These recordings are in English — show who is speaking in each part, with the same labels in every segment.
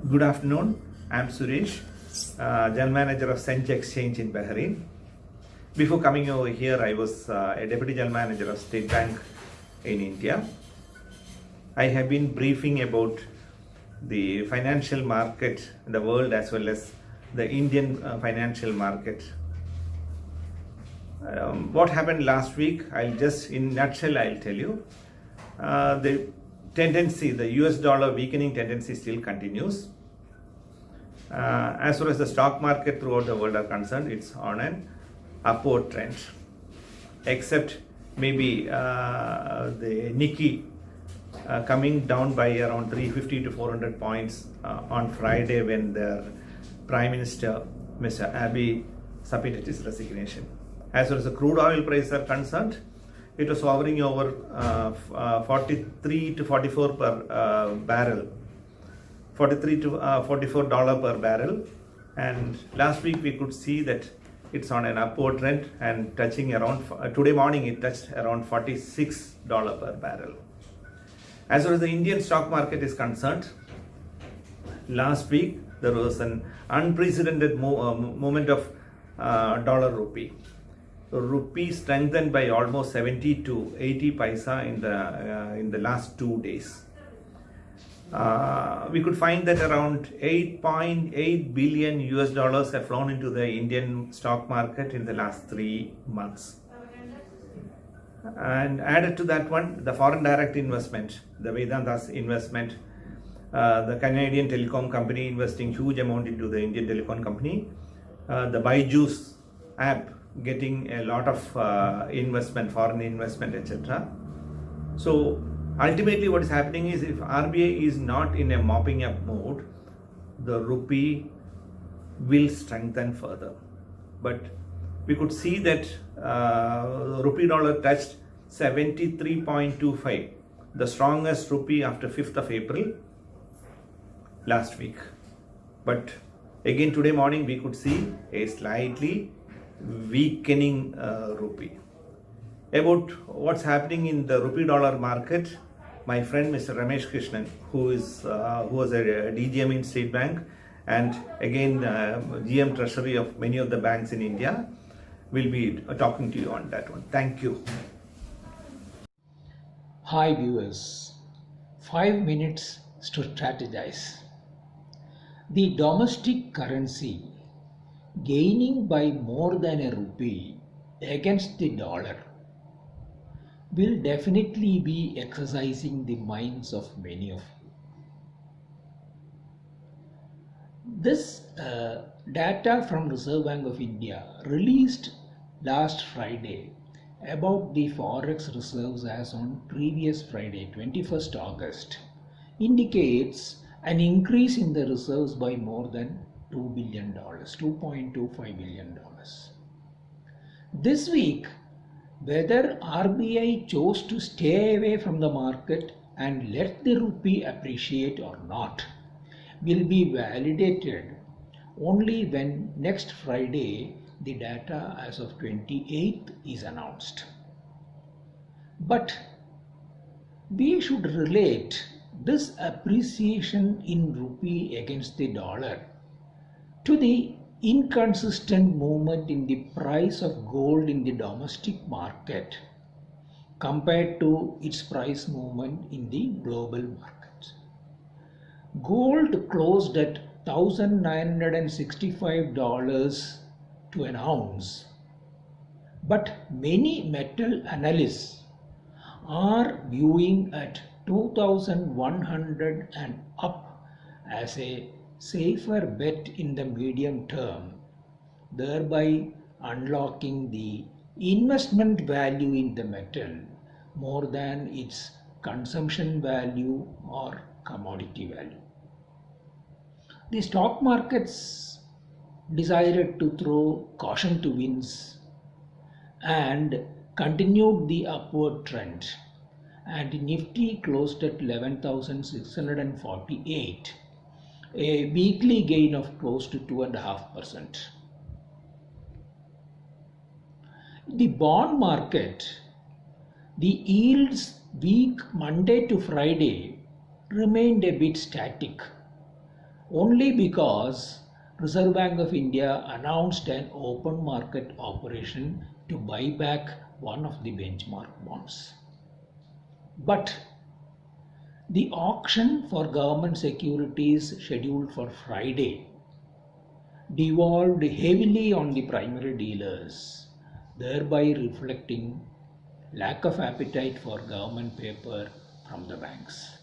Speaker 1: Good afternoon. I'm Suresh, General Manager of Zenj Exchange in Bahrain. Before coming over here, I was a Deputy General Manager of State Bank in India. I have been briefing about the financial market in the world as well as the Indian financial market. What happened last week, in nutshell, I'll tell you. The tendency, the US dollar weakening tendency still continues. As far as the stock market throughout the world are concerned, it's on an upward trend, except maybe the Nikkei coming down by around 350 to 400 points on Friday when their Prime Minister, Mr. Abiy, submitted his resignation. As far as the crude oil prices are concerned, it was hovering over 43 to 44 per barrel, 43 to $44 per barrel. And last week we could see that it's on an upward trend and touching around, today morning it touched around $46 per barrel. As far as the Indian stock market is concerned, last week there was an unprecedented movement of dollar rupee. So rupee strengthened by almost 70 to 80 paisa in the last 2 days. We could find that around 8.8 billion US dollars have flown into the Indian stock market in the last 3 months. And added to that one, the foreign direct investment, the Vedanta's investment, the Canadian telecom company investing huge amount into the Indian telecom company, the Byju's app getting a lot of investment, foreign investment, etc. So ultimately what is happening is, if RBI is not in a mopping up mode, the rupee will strengthen further. But we could see that rupee dollar touched 73.25, the strongest rupee after 5th of April last week. But again today morning we could see a slightly weakening rupee. About what's happening in the rupee dollar market, my friend Mr. Ramesh Krishnan, who was a DGM in State Bank and again GM Treasury of many of the banks in India, will be talking to you on that one. Thank you.
Speaker 2: Hi viewers, 5 minutes to strategize. The domestic currency gaining by more than a rupee against the dollar will definitely be exercising the minds of many of you. This data from Reserve Bank of India released last Friday about the forex reserves as on previous Friday, 21st August, indicates an increase in the reserves by more than $2 billion, $2.25 billion. This week, whether RBI chose to stay away from the market and let the rupee appreciate or not will be validated only when next Friday the data as of 28th is announced. But we should relate this appreciation in rupee against the dollar to the inconsistent movement in the price of gold in the domestic market compared to its price movement in the global market. Gold closed at $1,965 to an ounce, but many metal analysts are viewing at 2,100 and up as a safer bet in the medium term, thereby unlocking the investment value in the metal more than its consumption value or commodity value. The stock markets decided to throw caution to winds and continued the upward trend, and Nifty closed at 11,648, a weekly gain of close to 2.5%. The bond market, the yields week Monday to Friday remained a bit static, only because Reserve Bank of India announced an open market operation to buy back one of the benchmark bonds. But the auction for government securities scheduled for Friday devolved heavily on the primary dealers, thereby reflecting lack of appetite for government paper from the banks.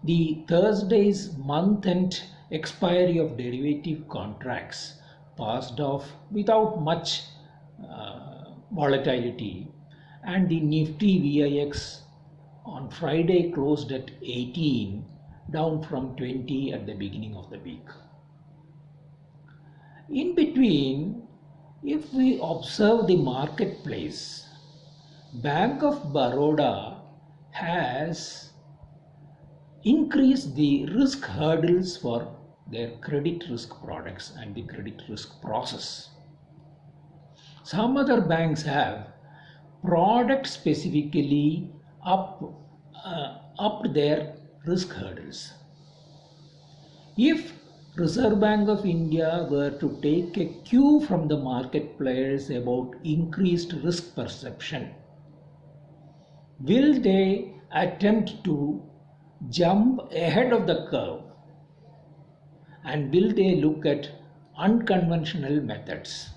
Speaker 2: The Thursday's month-end expiry of derivative contracts passed off without much volatility, and the Nifty VIX on Friday closed at 18, down from 20 at the beginning of the week. In between, if we observe the marketplace, Bank of Baroda has increased the risk hurdles for their credit risk products and the credit risk process. Some other banks have product specifically upped their risk hurdles. If Reserve Bank of India were to take a cue from the market players about increased risk perception, will they attempt to jump ahead of the curve, and will they look at unconventional methods?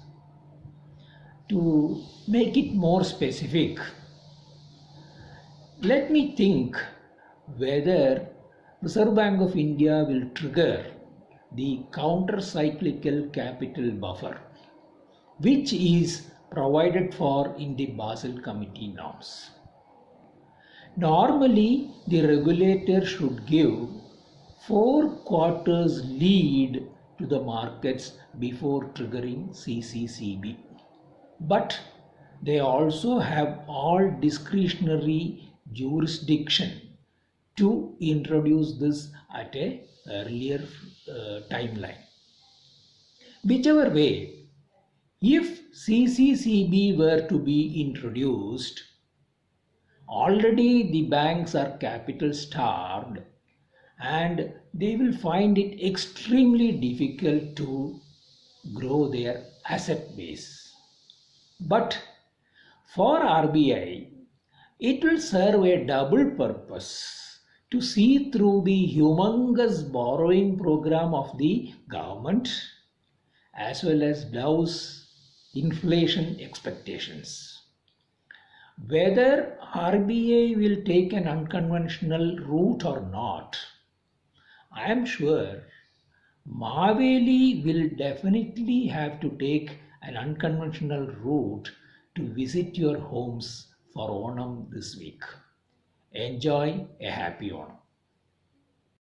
Speaker 2: To make it more specific, let me think whether Reserve Bank of India will trigger the counter-cyclical capital buffer, which is provided for in the Basel Committee norms. Normally, the regulator should give 4 quarters lead to the markets before triggering CCCB. But they also have all discretionary jurisdiction to introduce this at an earlier timeline. Whichever way, if CCCB were to be introduced, already the banks are capital starved and they will find it extremely difficult to grow their asset base. But for RBI, it will serve a double purpose to see through the humongous borrowing program of the government as well as douse inflation expectations. Whether RBI will take an unconventional route or not, I am sure Maveli will definitely have to take an unconventional route to visit your homes for Onam this week. Enjoy a happy Onam.